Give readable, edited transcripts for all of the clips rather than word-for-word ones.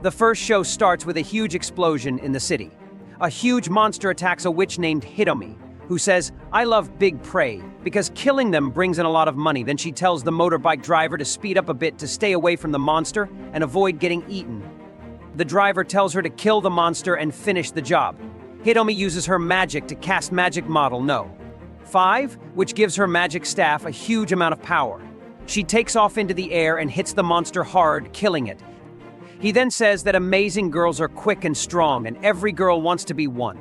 The first show starts with a huge explosion in the city. A huge monster attacks a witch named Hitomi, who says, "I love big prey, because killing them brings in a lot of money." Then she tells the motorbike driver to speed up a bit to stay away from the monster and avoid getting eaten. The driver tells her to kill the monster and finish the job. Hitomi uses her magic to cast Magic Model No. 5, which gives her magic staff a huge amount of power. She takes off into the air and hits the monster hard, killing it. He then says that amazing girls are quick and strong, and every girl wants to be one.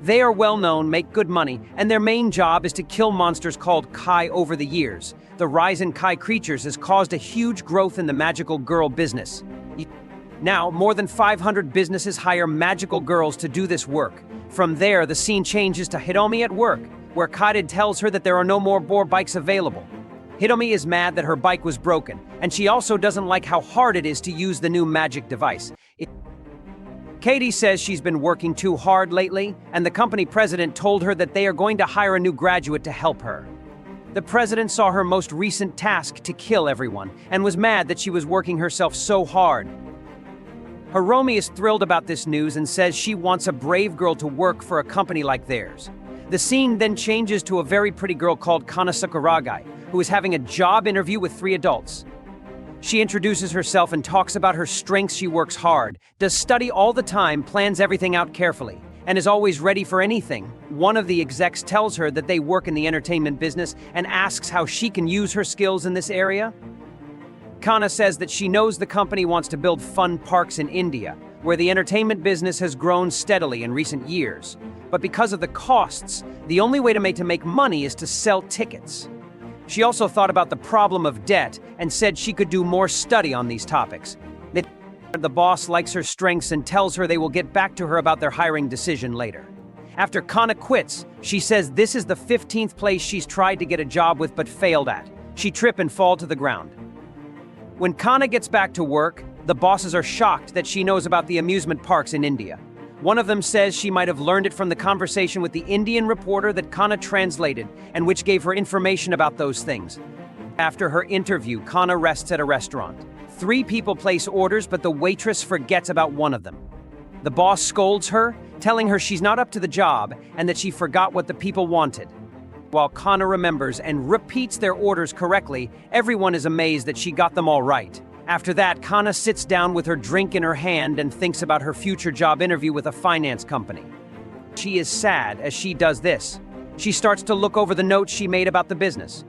They are well known, make good money, and their main job is to kill monsters called Kai. Over the years, the rise in Kai creatures has caused a huge growth in the magical girl business. Now, more than 500 businesses hire magical girls to do this work. From there, the scene changes to Hitomi at work, where Kaide tells her that there are no more boar bikes available. Hitomi is mad that her bike was broken, and she also doesn't like how hard it is to use the new magic device. Katie says she's been working too hard lately, and the company president told her that they are going to hire a new graduate to help her. The president saw her most recent task to kill everyone, and was mad that she was working herself so hard. Hiromi is thrilled about this news and says she wants a brave girl to work for a company like theirs. The scene then changes to a very pretty girl called Kana Sakuragi, who is having a job interview with 3 adults. She introduces herself and talks about her strengths. She works hard, does study all the time, plans everything out carefully, and is always ready for anything. One of the execs tells her that they work in the entertainment business and asks how she can use her skills in this area. Kana says that she knows the company wants to build fun parks in India, where the entertainment business has grown steadily in recent years. But because of the costs, the only way to make money is to sell tickets. She also thought about the problem of debt and said she could do more study on these topics. The boss likes her strengths and tells her they will get back to her about their hiring decision later. After Kana quits, she says this is the 15th place she's tried to get a job with but failed at. She trip and fall to the ground. When Kana gets back to work, the bosses are shocked that she knows about the amusement parks in India. One of them says she might have learned it from the conversation with the Indian reporter that Kana translated, and which gave her information about those things. After her interview, Kana rests at a restaurant. 3 people place orders, but the waitress forgets about one of them. The boss scolds her, telling her she's not up to the job and that she forgot what the people wanted. While Kana remembers and repeats their orders correctly, everyone is amazed that she got them all right. After that, Kana sits down with her drink in her hand and thinks about her future job interview with a finance company. She is sad as she does this. She starts to look over the notes she made about the business.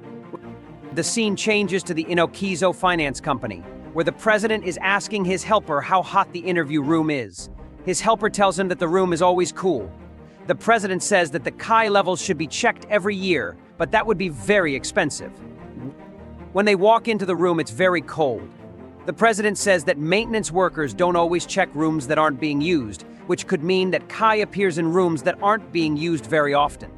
The scene changes to the Inokizo Finance Company, where the president is asking his helper how hot the interview room is. His helper tells him that the room is always cool. The president says that the Kai levels should be checked every year, but that would be very expensive. When they walk into the room, it's very cold. The president says that maintenance workers don't always check rooms that aren't being used, which could mean that Kai appears in rooms that aren't being used very often.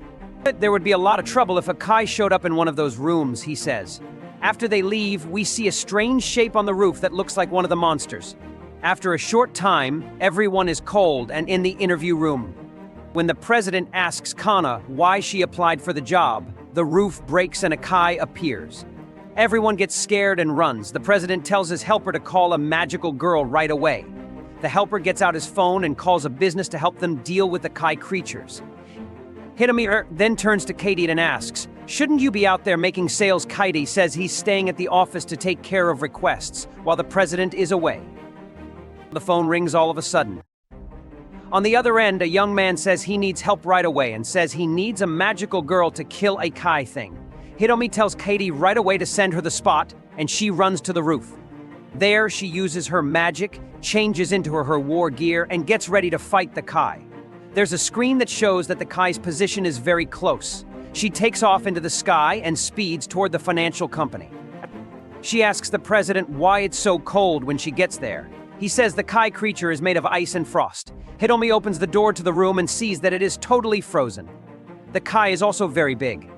There would be a lot of trouble if a Kai showed up in one of those rooms, he says. After they leave, we see a strange shape on the roof that looks like one of the monsters. After a short time, everyone is cold and in the interview room. When the president asks Kana why she applied for the job, the roof breaks and a Kai appears. Everyone gets scared and runs. The president tells his helper to call a magical girl right away. The helper gets out his phone and calls a business to help them deal with the Kai creatures. Hitomi then turns to Katie and asks, "Shouldn't you be out there making sales?" Katie says he's staying at the office to take care of requests while the president is away. The phone rings all of a sudden. On the other end, a young man says he needs help right away and says he needs a magical girl to kill a Kai thing. Hitomi tells Katie right away to send her the spot, and she runs to the roof. There, she uses her magic, changes into her war gear, and gets ready to fight the Kai. There's a screen that shows that the Kai's position is very close. She takes off into the sky and speeds toward the financial company. She asks the president why it's so cold when she gets there. He says the Kai creature is made of ice and frost. Hitomi opens the door to the room and sees that it is totally frozen. The Kai is also very big.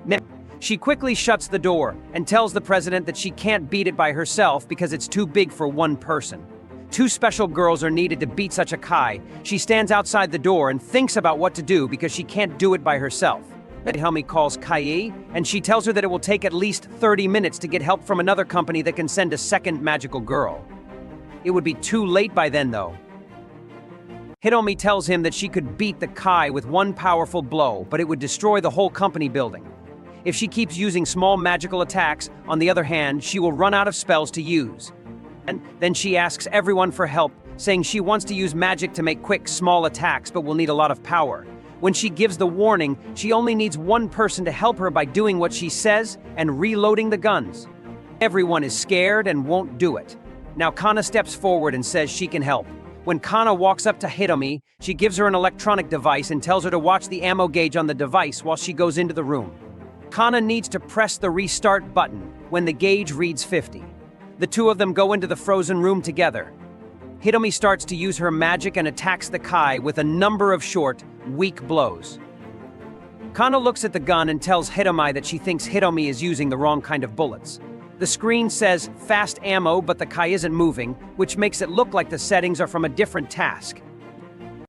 She quickly shuts the door and tells the president that she can't beat it by herself because it's too big for one person. 2 special girls are needed to beat such a Kai. She stands outside the door and thinks about what to do because she can't do it by herself. Hitomi calls Kai, and she tells her that it will take at least 30 minutes to get help from another company that can send a second magical girl. It would be too late by then, though. Hitomi tells him that she could beat the Kai with one powerful blow, but it would destroy the whole company building. If she keeps using small magical attacks, on the other hand, she will run out of spells to use. And then she asks everyone for help, saying she wants to use magic to make quick, small attacks but will need a lot of power. When she gives the warning, she only needs one person to help her by doing what she says and reloading the guns. Everyone is scared and won't do it. Now Kana steps forward and says she can help. When Kana walks up to Hitomi, she gives her an electronic device and tells her to watch the ammo gauge on the device while she goes into the room. Kana needs to press the restart button when the gauge reads 50. The two of them go into the frozen room together. Hitomi starts to use her magic and attacks the Kai with a number of short, weak blows. Kana looks at the gun and tells Hitomi that she thinks Hitomi is using the wrong kind of bullets. The screen says fast ammo, but the Kai isn't moving, which makes it look like the settings are from a different task.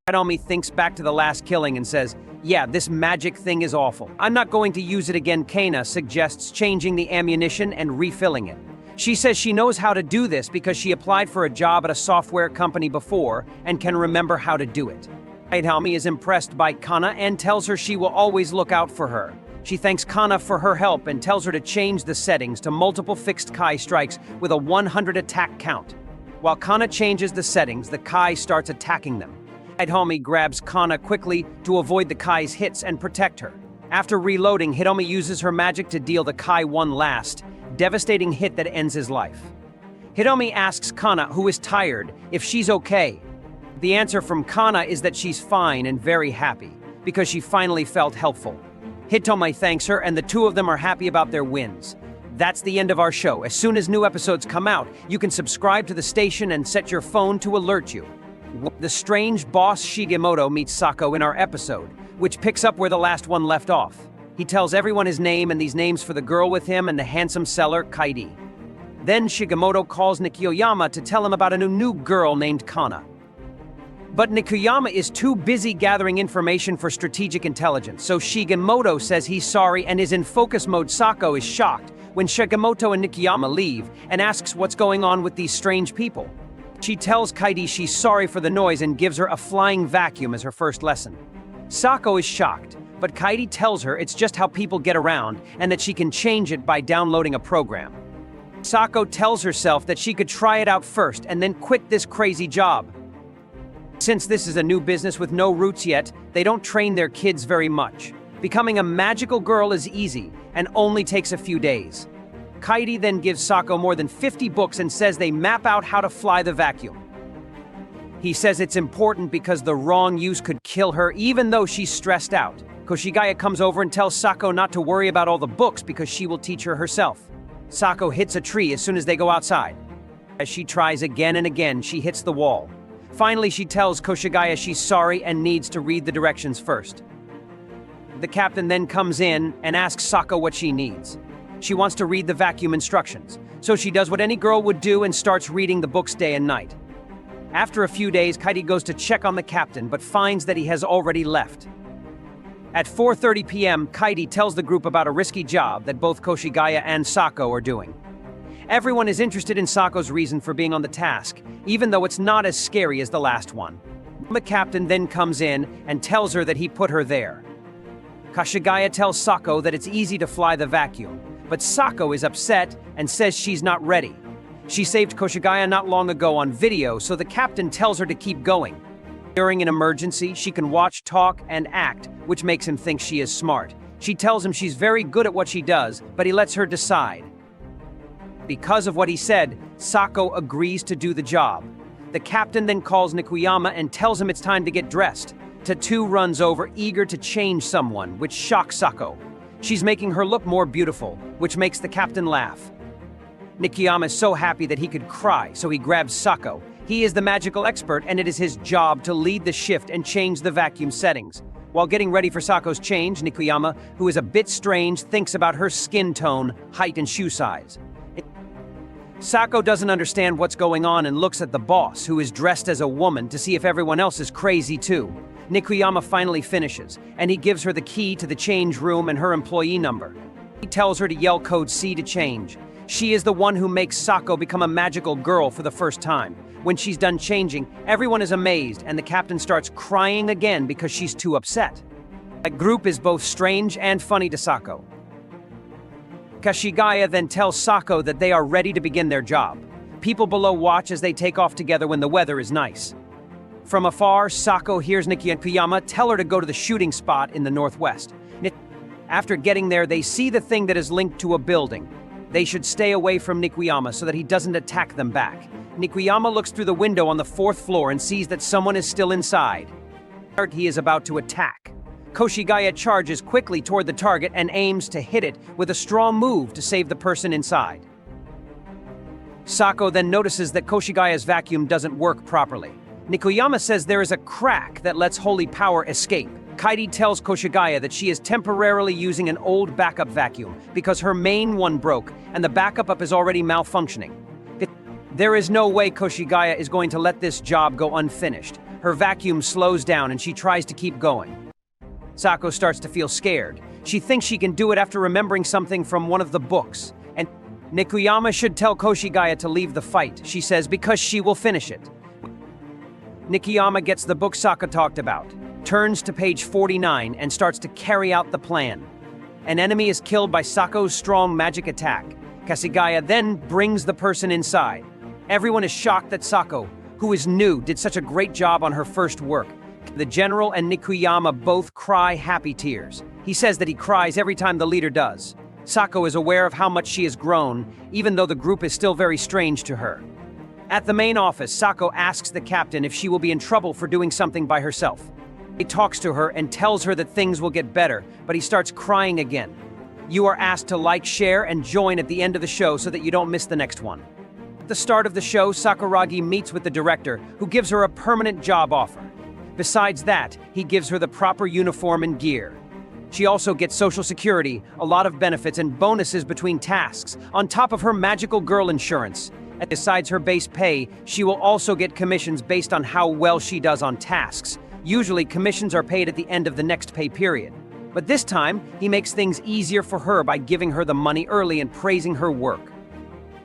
Hitomi thinks back to the last killing and says, "Yeah, this magic thing is awful. I'm not going to use it again." Kana suggests changing the ammunition and refilling it. She says she knows how to do this because she applied for a job at a software company before and can remember how to do it. Hitomi is impressed by Kana and tells her she will always look out for her. She thanks Kana for her help and tells her to change the settings to multiple fixed Kai strikes with a 100 attack count. While Kana changes the settings, the Kai starts attacking them. Hitomi grabs Kana quickly to avoid the Kai's hits and protect her. After reloading, Hitomi uses her magic to deal the Kai one last, devastating hit that ends his life. Hitomi asks Kana, who is tired, if she's okay. The answer from Kana is that she's fine and very happy, because she finally felt helpful. Hitomi thanks her, and the two of them are happy about their wins. That's the end of our show. As soon as new episodes come out, you can subscribe to the station and set your phone to alert you. The strange boss Shigemoto meets Sako in our episode, which picks up where the last one left off. He tells everyone his name and these names for the girl with him and the handsome seller, Kaidi. Then Shigemoto calls Nikiyoyama to tell him about a new girl named Kana. But Nikiyoyama is too busy gathering information for strategic intelligence, so Shigemoto says he's sorry and is in focus mode. Sako is shocked when Shigemoto and Nikiyoyama leave and asks what's going on with these strange people. She tells Kaidi she's sorry for the noise and gives her a flying vacuum as her first lesson. Sako is shocked, but Kaidi tells her it's just how people get around and that she can change it by downloading a program. Sako tells herself that she could try it out first and then quit this crazy job. Since this is a new business with no roots yet, they don't train their kids very much. Becoming a magical girl is easy and only takes a few days. Kaidi then gives Sako more than 50 books and says they map out how to fly the vacuum. He says it's important because the wrong use could kill her even though she's stressed out. Koshigaya comes over and tells Sako not to worry about all the books because she will teach her herself. Sako hits a tree as soon as they go outside. As she tries again and again, she hits the wall. Finally, she tells Koshigaya she's sorry and needs to read the directions first. The captain then comes in and asks Sako what she needs. She wants to read the vacuum instructions, so she does what any girl would do and starts reading the books day and night. After a few days, Kaidi goes to check on the captain but finds that he has already left. At 4:30 p.m., Kaidi tells the group about a risky job that both Koshigaya and Sako are doing. Everyone is interested in Sako's reason for being on the task, even though it's not as scary as the last one. The captain then comes in and tells her that he put her there. Koshigaya tells Sako that it's easy to fly the vacuum, but Sako is upset and says she's not ready. She saved Koshigaya not long ago on video, so the captain tells her to keep going. During an emergency, she can watch, talk, and act, which makes him think she is smart. She tells him she's very good at what she does, but he lets her decide. Because of what he said, Sako agrees to do the job. The captain then calls Nikiyoyama and tells him it's time to get dressed. Tattoo runs over, eager to change someone, which shocks Sako. She's making her look more beautiful, which makes the captain laugh. Nikiyoyama is so happy that he could cry, so he grabs Sako. He is the magical expert, and it is his job to lead the shift and change the vacuum settings. While getting ready for Sako's change, Nikiyoyama, who is a bit strange, thinks about her skin tone, height, and shoe size. Sako doesn't understand what's going on and looks at the boss, who is dressed as a woman, to see if everyone else is crazy too. Nikiyoyama finally finishes, and he gives her the key to the change room and her employee number. He tells her to yell code C to change. She is the one who makes Sako become a magical girl for the first time. When she's done changing, everyone is amazed and the captain starts crying again because she's too upset. That group is both strange and funny to Sako. Kabushikigaisha then tells Sako that they are ready to begin their job. People below watch as they take off together when the weather is nice. From afar, Sako hears Nikuyama tell her to go to the shooting spot in the northwest. After getting there, they see the thing that is linked to a building. They should stay away from Nikuyama so that he doesn't attack them back. Nikuyama looks through the window on the 4th floor and sees that someone is still inside. He is about to attack. Kabushikigaisha charges quickly toward the target and aims to hit it with a strong move to save the person inside. Sako then notices that Kabushikigaisha's vacuum doesn't work properly. Nikuyama says there is a crack that lets holy power escape. Kaidi tells Kabushikigaisha that she is temporarily using an old backup vacuum because her main one broke and the backup is already malfunctioning. There is no way Kabushikigaisha is going to let this job go unfinished. Her vacuum slows down and she tries to keep going. Sako starts to feel scared. She thinks she can do it after remembering something from one of the books. And Nikuyama should tell Kabushikigaisha to leave the fight, she says, because she will finish it. Nikuyama gets the book Sako talked about, turns to page 49 and starts to carry out the plan. An enemy is killed by Sako's strong magic attack. Kabushikigaisha then brings the person inside. Everyone is shocked that Sako, who is new, did such a great job on her first work. The general and Nikuyama both cry happy tears. He says that he cries every time the leader does. Sako is aware of how much she has grown, even though the group is still very strange to her. At the main office, Sako asks the captain if she will be in trouble for doing something by herself. He talks to her and tells her that things will get better, but he starts crying again. You are asked to like, share, and join at the end of the show so that you don't miss the next one. At the start of the show, Sakuragi meets with the director, who gives her a permanent job offer. Besides that, he gives her the proper uniform and gear. She also gets social security, a lot of benefits and bonuses between tasks, on top of her magical girl insurance. And besides her base pay, she will also get commissions based on how well she does on tasks. Usually, commissions are paid at the end of the next pay period. But this time, he makes things easier for her by giving her the money early and praising her work.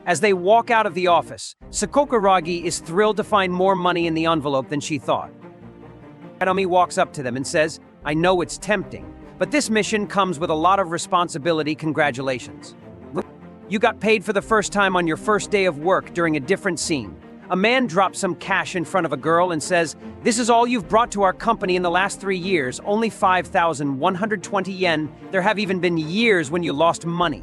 As they walk out of the office, Sakuragi is thrilled to find more money in the envelope than she thought. Hitomi walks up to them and says, I know it's tempting, but this mission comes with a lot of responsibility. Congratulations. You got paid for the first time on your first day of work during a different scene. A man drops some cash in front of a girl and says, this is all you've brought to our company in the last 3 years, only 5,120 yen. There have even been years when you lost money.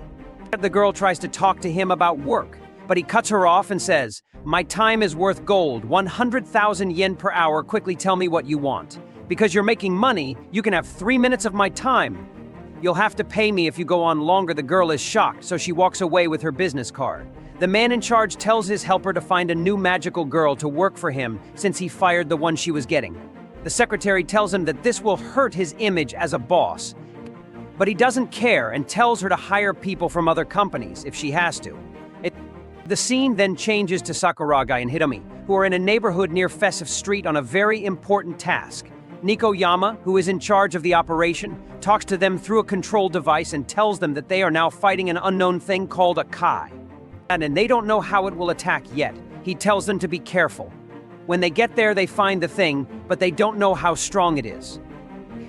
The girl tries to talk to him about work, but he cuts her off and says, my time is worth gold, 100,000 yen per hour. Quickly tell me what you want. Because you're making money, you can have 3 minutes of my time. You'll have to pay me if you go on longer. The girl is shocked, so she walks away with her business card. The man in charge tells his helper to find a new magical girl to work for him since he fired the one she was getting. The secretary tells him that this will hurt his image as a boss. But he doesn't care and tells her to hire people from other companies if she has to. The scene then changes to Sakuragi and Hitomi, who are in a neighborhood near Festive Street on a very important task. Nikuyama, who is in charge of the operation, talks to them through a control device and tells them that they are now fighting an unknown thing called a Kai. And they don't know how it will attack yet. He tells them to be careful. When they get there, they find the thing, but they don't know how strong it is.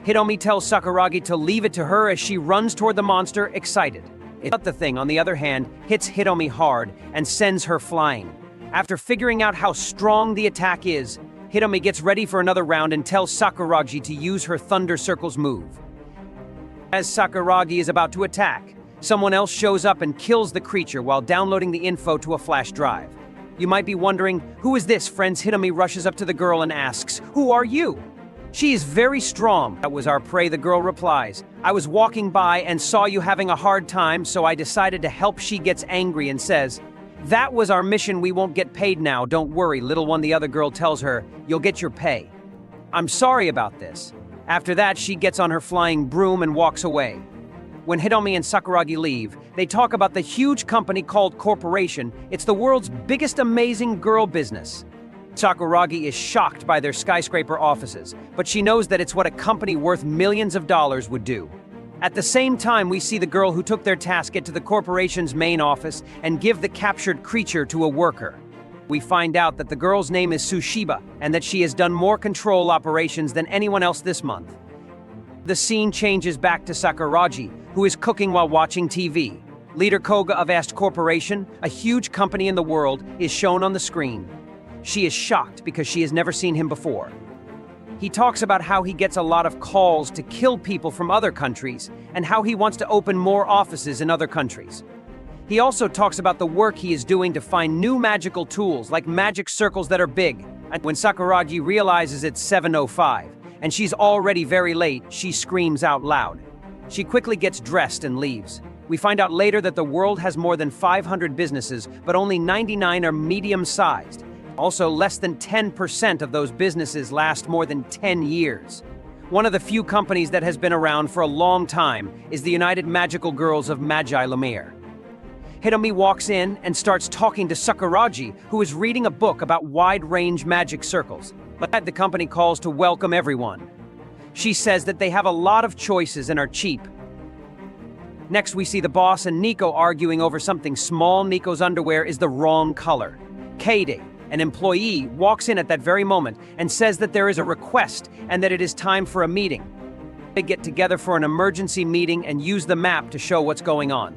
Hitomi tells Sakuragi to leave it to her as she runs toward the monster, excited. But the thing, on the other hand, hits Hitomi hard and sends her flying. After figuring out how strong the attack is, Hitomi gets ready for another round and tells Sakuragi to use her Thunder Circles move. As Sakuragi is about to attack, someone else shows up and kills the creature while downloading the info to a flash drive. You might be wondering, who is this? Friends, Hitomi rushes up to the girl and asks, who are you? She is very strong. That was our prey, the girl replies. I was walking by and saw you having a hard time, so I decided to help. She gets angry and says, that was our mission, we won't get paid now. Don't worry, little one, the other girl tells her, you'll get your pay. I'm sorry about this. After that, she gets on her flying broom and walks away. When Hitomi and Sakuragi leave, they talk about the huge company called Corporation. It's the world's biggest amazing girl business. Sakuragi is shocked by their skyscraper offices, but she knows that it's what a company worth millions of dollars would do. At the same time, we see the girl who took their task get to the corporation's main office and give the captured creature to a worker. We find out that the girl's name is Sushiba and that she has done more control operations than anyone else this month. The scene changes back to Sakuragi, who is cooking while watching TV. Leader Koga of Ast Corporation, a huge company in the world, is shown on the screen. She is shocked because she has never seen him before. He talks about how he gets a lot of calls to kill people from other countries and how he wants to open more offices in other countries. He also talks about the work he is doing to find new magical tools like magic circles that are big. And when Sakuragi realizes it's 7:05 and she's already very late, she screams out loud. She quickly gets dressed and leaves. We find out later that the world has more than 500 businesses, but only 99 are medium-sized. Also, less than 10% of those businesses last more than 10 years. One of the few companies that has been around for a long time is the United Magical Girls of Magi-Lumière. Hitomi walks in and starts talking to Sakuragi, who is reading a book about wide-range magic circles. But the company calls to welcome everyone. She says that they have a lot of choices and are cheap. Next, we see the boss and Nico arguing over something small. Nico's underwear is the wrong color. Kaide, an employee, walks in at that very moment and says that there is a request and that it is time for a meeting. They get together for an emergency meeting and use the map to show what's going on.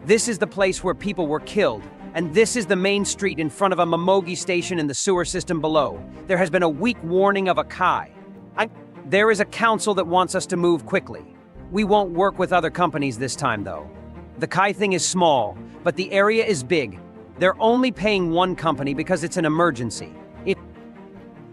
This is the place where people were killed, and this is the main street in front of a Momogi station in the sewer system below. There has been a weak warning of a Kai. There is a council that wants us to move quickly. We won't work with other companies this time, though. The Kai thing is small, but the area is big. They're only paying one company because it's an emergency.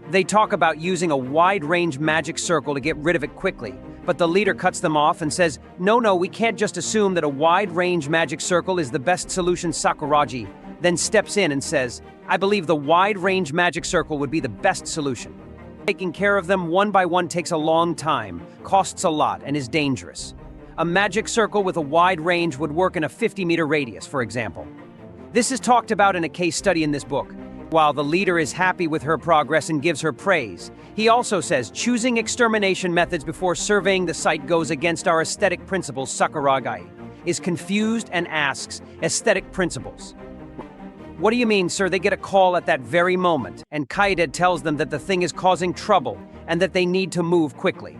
They talk about using a wide-range magic circle to get rid of it quickly, but the leader cuts them off and says, no, we can't just assume that a wide-range magic circle is the best solution. Sakuragi then steps in and says, I believe the wide-range magic circle would be the best solution. Taking care of them one by one takes a long time, costs a lot, and is dangerous. A magic circle with a wide range would work in a 50-meter radius, for example. This is talked about in a case study in this book. While the leader is happy with her progress and gives her praise, he also says choosing extermination methods before surveying the site goes against our aesthetic principles. Sakuragi is confused and asks, aesthetic principles? What do you mean, sir? They get a call at that very moment, and Kaide tells them that the thing is causing trouble and that they need to move quickly.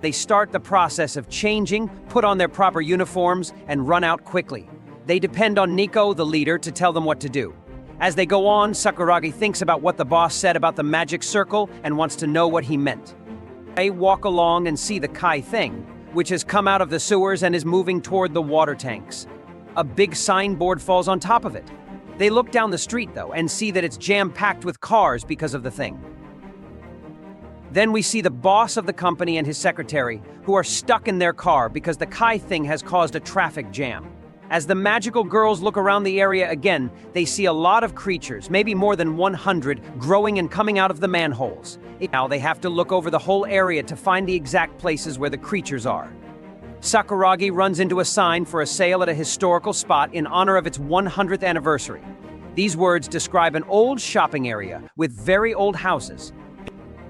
They start the process of changing, put on their proper uniforms, and run out quickly. They depend on Nico, the leader, to tell them what to do. As they go on, Sakuragi thinks about what the boss said about the magic circle and wants to know what he meant. They walk along and see the Kai thing, which has come out of the sewers and is moving toward the water tanks. A big signboard falls on top of it. They look down the street, though, and see that it's jam-packed with cars because of the thing. Then we see the boss of the company and his secretary, who are stuck in their car because the Kai thing has caused a traffic jam. As the magical girls look around the area again, they see a lot of creatures, maybe more than 100, growing and coming out of the manholes. Now they have to look over the whole area to find the exact places where the creatures are. Sakuragi runs into a sign for a sale at a historical spot in honor of its 100th anniversary. These words describe an old shopping area with very old houses.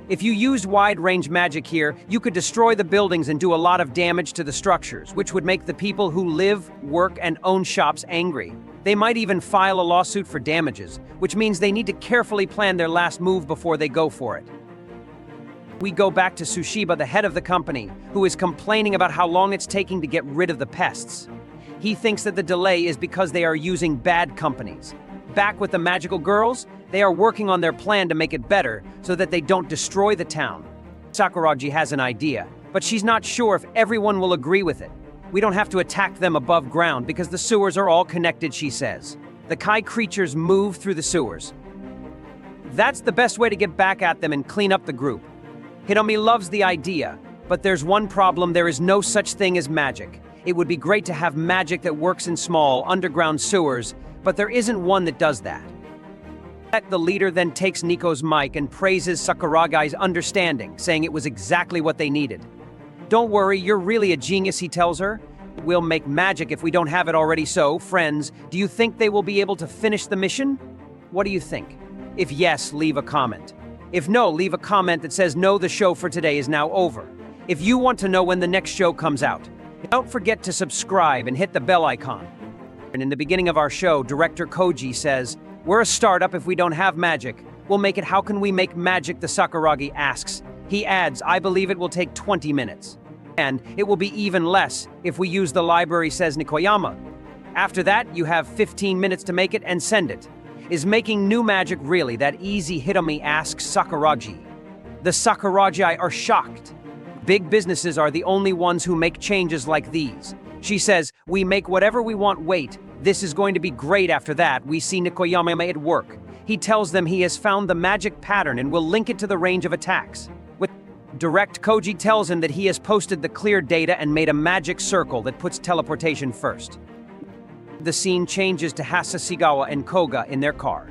If you used wide-range magic here, you could destroy the buildings and do a lot of damage to the structures, which would make the people who live, work, and own shops angry. They might even file a lawsuit for damages, which means they need to carefully plan their last move before they go for it. We go back to Sushiba, the head of the company, who is complaining about how long it's taking to get rid of the pests. He thinks that the delay is because they are using bad companies. Back with the magical girls, they are working on their plan to make it better so that they don't destroy the town. Sakuragi has an idea, but she's not sure if everyone will agree with it. We don't have to attack them above ground because the sewers are all connected, she says. The Kai creatures move through the sewers. That's the best way to get back at them and clean up the group. Hitomi loves the idea, but there's one problem: there is no such thing as magic. It would be great to have magic that works in small, underground sewers, but there isn't one that does that. The leader then takes Nico's mic and praises Sakuragi's understanding, saying it was exactly what they needed. Don't worry, you're really a genius, he tells her. We'll make magic if we don't have it already. So, friends, do you think they will be able to finish the mission? What do you think? If yes, leave a comment. If no, leave a comment that says no, the show for today is now over. If you want to know when the next show comes out, don't forget to subscribe and hit the bell icon. And in the beginning of our show, director Koji says, We're a startup if we don't have magic. We'll make it. How can we make magic? The Sakuragi asks. He adds, I believe it will take 20 minutes. And it will be even less if we use the library, says Nikoyama. After that, you have 15 minutes to make it and send it. Is making new magic really that easy? Hitomi asks Sakuragi. The Sakuragi are shocked. Big businesses are the only ones who make changes like these. She says, we make whatever we want. Wait, this is going to be great. After that, we see Nikoyama at work. He tells them he has found the magic pattern and will link it to the range of attacks. With direct, Koji tells him that he has posted the clear data and made a magic circle that puts teleportation first. The scene changes to Hasegawa and Koga in their car.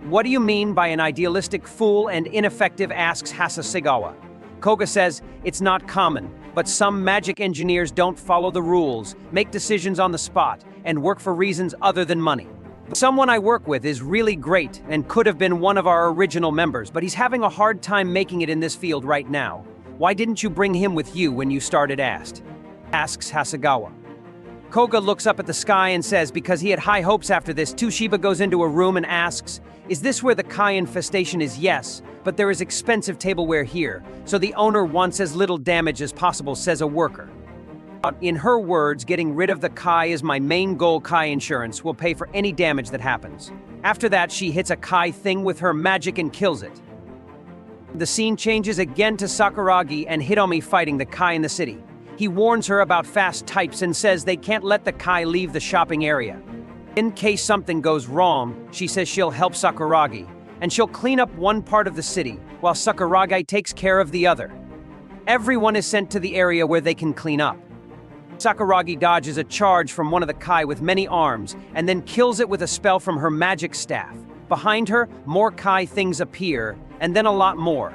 What do you mean by an idealistic fool and ineffective? Asks Hasegawa. Koga says, it's not common, but some magic engineers don't follow the rules, make decisions on the spot, and work for reasons other than money. Someone I work with is really great and could have been one of our original members, but he's having a hard time making it in this field right now. Why didn't you bring him with you when you started? Asks Hasegawa. Koga looks up at the sky and says because he had high hopes after this. Toshiba goes into a room and asks, is this where the Kai infestation is? Yes, but there is expensive tableware here, so the owner wants as little damage as possible, says a worker. In her words, getting rid of the Kai is my main goal. Kai insurance will pay for any damage that happens. After that, she hits a Kai thing with her magic and kills it. The scene changes again to Sakuragi and Hitomi fighting the Kai in the city. He warns her about fast types and says they can't let the Kai leave the shopping area. In case something goes wrong, she says she'll help Sakuragi, and she'll clean up one part of the city, while Sakuragi takes care of the other. Everyone is sent to the area where they can clean up. Sakuragi dodges a charge from one of the Kai with many arms, and then kills it with a spell from her magic staff. Behind her, more Kai things appear, and then a lot more.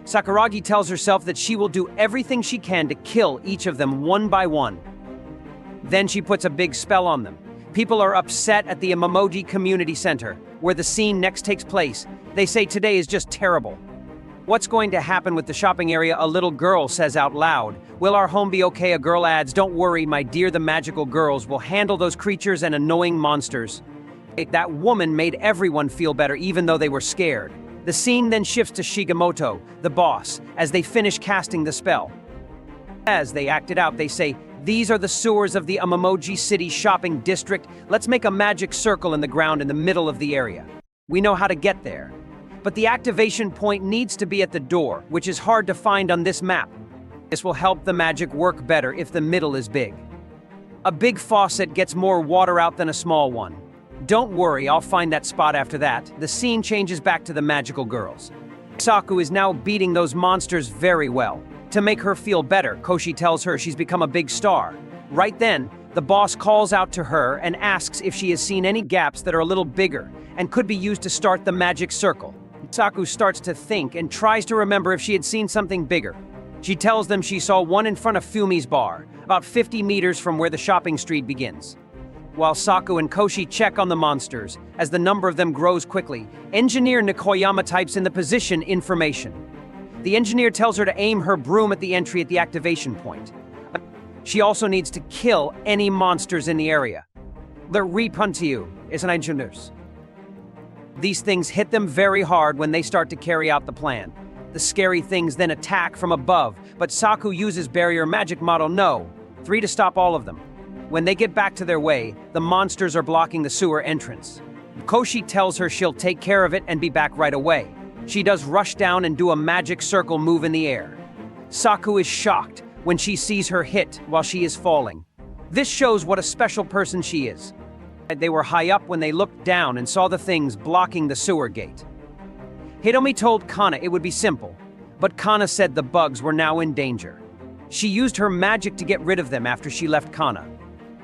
Sakuragi tells herself that she will do everything she can to kill each of them one by one. Then she puts a big spell on them. People are upset at the Memoji Community Center, where the scene next takes place. They say today is just terrible. What's going to happen with the shopping area? A little girl says out loud. Will our home be okay? A girl adds, don't worry, my dear, the magical girls will handle those creatures and annoying monsters. That woman made everyone feel better even though they were scared. The scene then shifts to Shigemoto, the boss, as they finish casting the spell. As they act it out, they say, these are the sewers of the Memoji City shopping district. Let's make a magic circle in the ground in the middle of the area. We know how to get there. But the activation point needs to be at the door, which is hard to find on this map. This will help the magic work better if the middle is big. A big faucet gets more water out than a small one. Don't worry, I'll find that spot. After that, the scene changes back to the magical girls. Saku is now beating those monsters very well. To make her feel better, Koshi tells her she's become a big star. Right then, the boss calls out to her and asks if she has seen any gaps that are a little bigger and could be used to start the magic circle. Saku starts to think and tries to remember if she had seen something bigger. She tells them she saw one in front of Fumi's bar, about 50 meters from where the shopping street begins. While Saku and Koshi check on the monsters, as the number of them grows quickly, Engineer Nikoyama types in the position information. The engineer tells her to aim her broom at the entry at the activation point. She also needs to kill any monsters in the area. The Repuntiu is an engineers. These things hit them very hard when they start to carry out the plan. The scary things then attack from above, but Saku uses barrier magic model No. 3 to stop all of them. When they get back to their way, the monsters are blocking the sewer entrance. Koshi tells her she'll take care of it and be back right away. She does rush down and do a magic circle move in the air. Saku is shocked when she sees her hit while she is falling. This shows what a special person she is. They were high up when they looked down and saw the things blocking the sewer gate. Hitomi told Kana it would be simple, but Kana said the bugs were now in danger. She used her magic to get rid of them after she left Kana.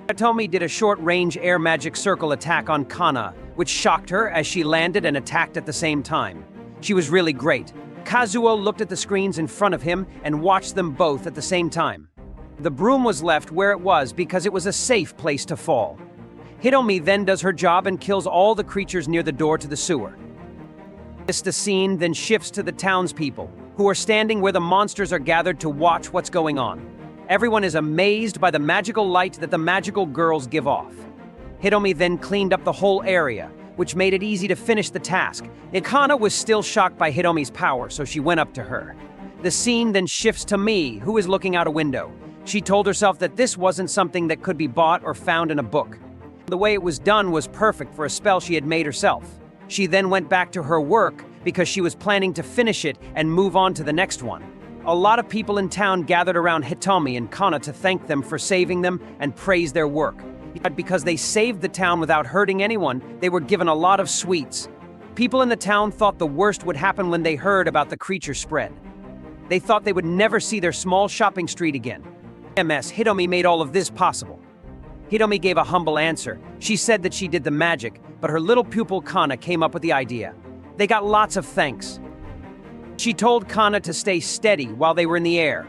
Hitomi did a short-range air magic circle attack on Kana, which shocked her as she landed and attacked at the same time. She was really great. Kazuo looked at the screens in front of him and watched them both at the same time. The broom was left where it was because it was a safe place to fall. Hitomi then does her job and kills all the creatures near the door to the sewer. The scene then shifts to the townspeople, who are standing where the monsters are gathered to watch what's going on. Everyone is amazed by the magical light that the magical girls give off. Hitomi then cleaned up the whole area, which made it easy to finish the task. Kana was still shocked by Hitomi's power, so she went up to her. The scene then shifts to me, who is looking out a window. She told herself that this wasn't something that could be bought or found in a book. The way it was done was perfect for a spell she had made herself. She then went back to her work because she was planning to finish it and move on to the next one. A lot of people in town gathered around Hitomi and Kana to thank them for saving them and praise their work. But because they saved the town without hurting anyone, they were given a lot of sweets. People in the town thought the worst would happen when they heard about the creature spread. They thought they would never see their small shopping street again. Hitomi made all of this possible. Hitomi gave a humble answer. She said that she did the magic, but her little pupil Kana came up with the idea. They got lots of thanks. She told Kana to stay steady while they were in the air.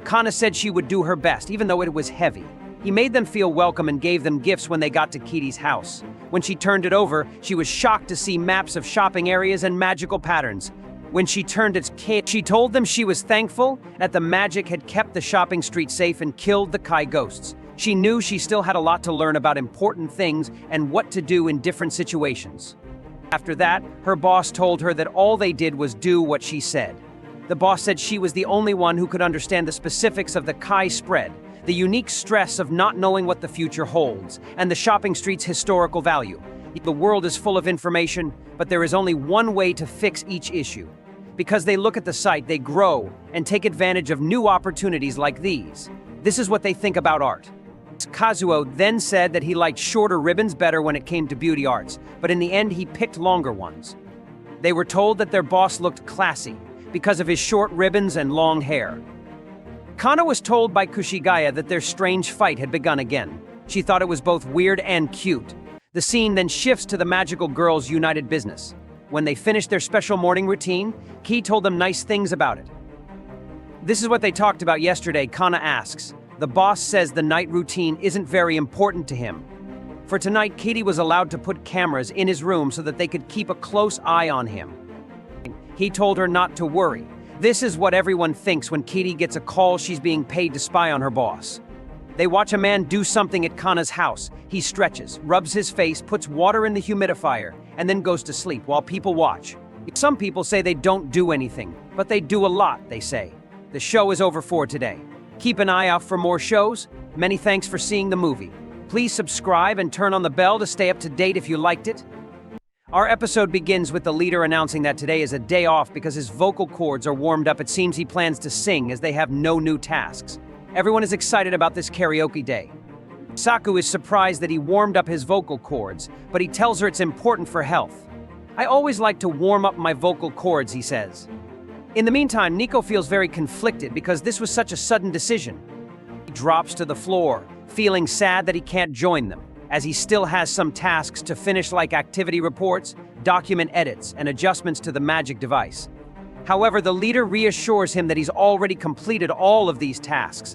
Kana said she would do her best, even though it was heavy. He made them feel welcome and gave them gifts when they got to Kitty's house. When she turned it over, she was shocked to see maps of shopping areas and magical patterns. When she turned its kid, she told them she was thankful that the magic had kept the shopping street safe and killed the Kai ghosts. She knew she still had a lot to learn about important things and what to do in different situations. After that, her boss told her that all they did was do what she said. The boss said she was the only one who could understand the specifics of the Kai spread, the unique stress of not knowing what the future holds, and the shopping street's historical value. The world is full of information, but there is only one way to fix each issue. Because they look at the site, they grow and take advantage of new opportunities like these. This is what they think about art. Kazuo then said that he liked shorter ribbons better when it came to beauty arts, but in the end he picked longer ones. They were told that their boss looked classy because of his short ribbons and long hair. Kana was told by Kushigaya that their strange fight had begun again. She thought it was both weird and cute. The scene then shifts to the magical girls' united business. When they finished their special morning routine, Ki told them nice things about it. This is what they talked about yesterday, Kana asks. The boss says the night routine isn't very important to him. For tonight, Katie was allowed to put cameras in his room so that they could keep a close eye on him. He told her not to worry. This is what everyone thinks when Katie gets a call she's being paid to spy on her boss. They watch a man do something at Kana's house. He stretches, rubs his face, puts water in the humidifier, and then goes to sleep while people watch. Some people say they don't do anything, but they do a lot, they say. The show is over for today. Keep an eye out for more shows. Many thanks for seeing the movie. Please subscribe and turn on the bell to stay up to date if you liked it. Our episode begins with the leader announcing that today is a day off because his vocal cords are warmed up. It seems he plans to sing as they have no new tasks. Everyone is excited about this karaoke day. Saku is surprised that he warmed up his vocal cords, but he tells her it's important for health. I always like to warm up my vocal cords, he says. In the meantime, Nico feels very conflicted because this was such a sudden decision. He drops to the floor, feeling sad that he can't join them, as he still has some tasks to finish like activity reports, document edits, and adjustments to the magic device. However, the leader reassures him that he's already completed all of these tasks.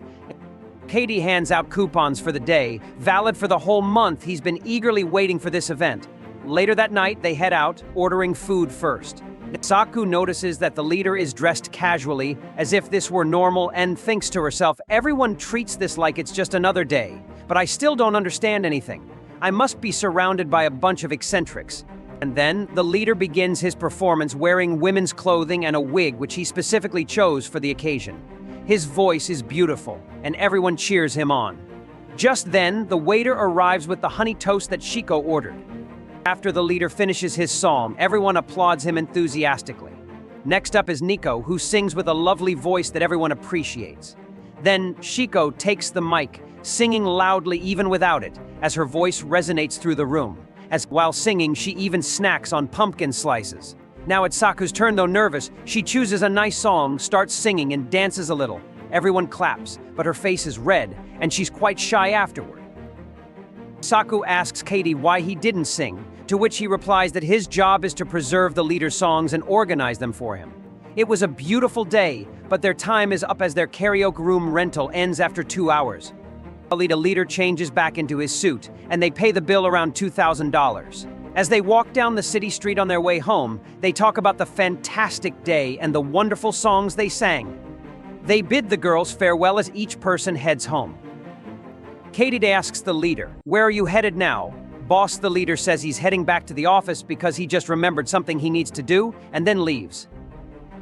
Katie hands out coupons for the day, valid for the whole month. He's been eagerly waiting for this event. Later that night, they head out, ordering food first. Saku notices that the leader is dressed casually, as if this were normal, and thinks to herself, everyone treats this like it's just another day, but I still don't understand anything. I must be surrounded by a bunch of eccentrics. And then, the leader begins his performance wearing women's clothing and a wig which he specifically chose for the occasion. His voice is beautiful, and everyone cheers him on. Just then, the waiter arrives with the honey toast that Shiko ordered. After the leader finishes his song, everyone applauds him enthusiastically. Next up is Nico, who sings with a lovely voice that everyone appreciates. Then, Shiko takes the mic, singing loudly even without it, as her voice resonates through the room. As while singing, she even snacks on pumpkin slices. Now it's Saku's turn, though nervous. She chooses a nice song, starts singing, and dances a little. Everyone claps, but her face is red, and she's quite shy afterward. Saku asks Katie why he didn't sing, to which he replies that his job is to preserve the leader's songs and organize them for him. It was a beautiful day, but their time is up as their karaoke room rental ends after 2 hours. The leader changes back into his suit, and they pay the bill around $2,000. As they walk down the city street on their way home, they talk about the fantastic day and the wonderful songs they sang. They bid the girls farewell as each person heads home. Katie asks the leader, "Where are you headed now?" boss, the leader, says he's heading back to the office because he just remembered something he needs to do, and then leaves.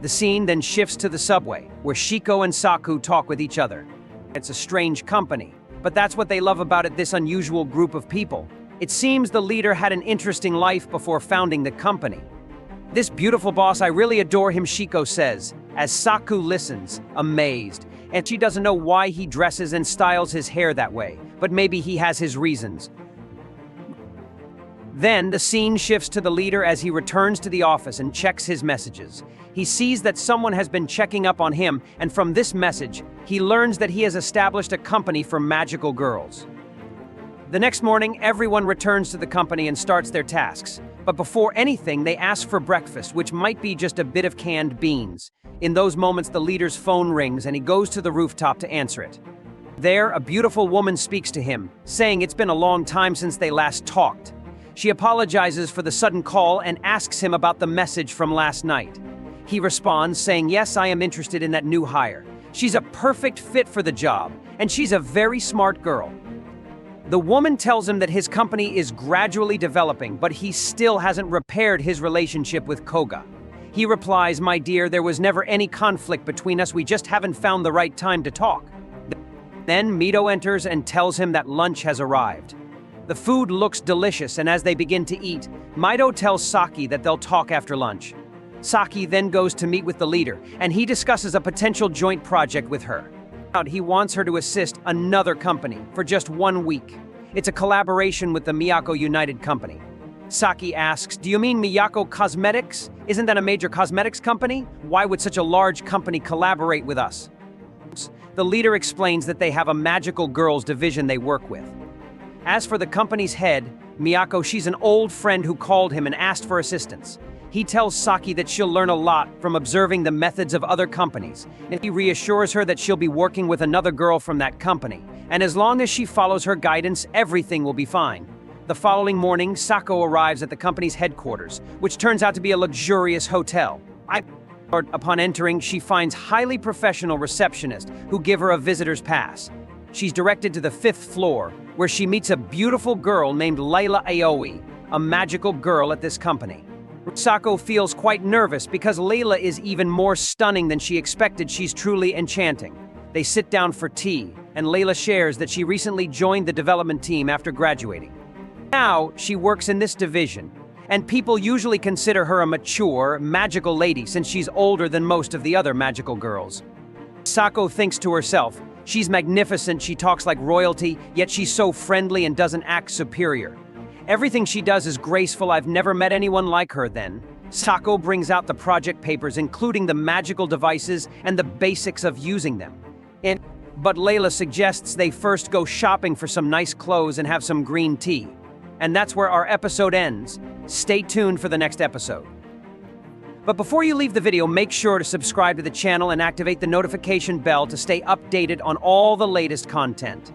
The scene then shifts to the subway, where Shiko and Saku talk with each other. It's a strange company, but that's what they love about it, this unusual group of people. It seems the leader had an interesting life before founding the company. "This beautiful boss, I really adore him," Shiko says, as Saku listens, amazed. And she doesn't know why he dresses and styles his hair that way, but maybe he has his reasons. Then the scene shifts to the leader as he returns to the office and checks his messages. He sees that someone has been checking up on him, and from this message, he learns that he has established a company for magical girls. The next morning, everyone returns to the company and starts their tasks. But before anything, they ask for breakfast, which might be just a bit of canned beans. In those moments, the leader's phone rings and he goes to the rooftop to answer it. There, a beautiful woman speaks to him, saying it's been a long time since they last talked. She apologizes for the sudden call and asks him about the message from last night. He responds, saying, "Yes, I am interested in that new hire. She's a perfect fit for the job, and she's a very smart girl." The woman tells him that his company is gradually developing, but he still hasn't repaired his relationship with Koga. He replies, "My dear, there was never any conflict between us, we just haven't found the right time to talk." Then Mito enters and tells him that lunch has arrived. The food looks delicious, and as they begin to eat, Mito tells Saki that they'll talk after lunch. Saki then goes to meet with the leader, and he discusses a potential joint project with her. He wants her to assist another company for just 1 week. It's a collaboration with the Miyako United Company. Saki asks, "Do you mean Miyako Cosmetics? Isn't that a major cosmetics company? Why would such a large company collaborate with us?" The leader explains that they have a magical girls division they work with. As for the company's head, Miyako, she's an old friend who called him and asked for assistance. He tells Saki that she'll learn a lot from observing the methods of other companies, and he reassures her that she'll be working with another girl from that company, and as long as she follows her guidance, everything will be fine. The following morning, Sako arrives at the company's headquarters, which turns out to be a luxurious hotel. Upon entering, she finds highly professional receptionists who give her a visitor's pass. She's directed to the 5th floor, where she meets a beautiful girl named Layla Aoi, a magical girl at this company. Sako feels quite nervous because Layla is even more stunning than she expected. She's truly enchanting. They sit down for tea, and Layla shares that she recently joined the development team after graduating. Now, she works in this division, and people usually consider her a mature, magical lady since she's older than most of the other magical girls. Sako thinks to herself, she's magnificent, she talks like royalty, yet she's so friendly and doesn't act superior. Everything she does is graceful. I've never met anyone like her then. Sako brings out the project papers, including the magical devices and the basics of using them. But Layla suggests they first go shopping for some nice clothes and have some green tea. And that's where our episode ends. Stay tuned for the next episode. But before you leave the video, make sure to subscribe to the channel and activate the notification bell to stay updated on all the latest content.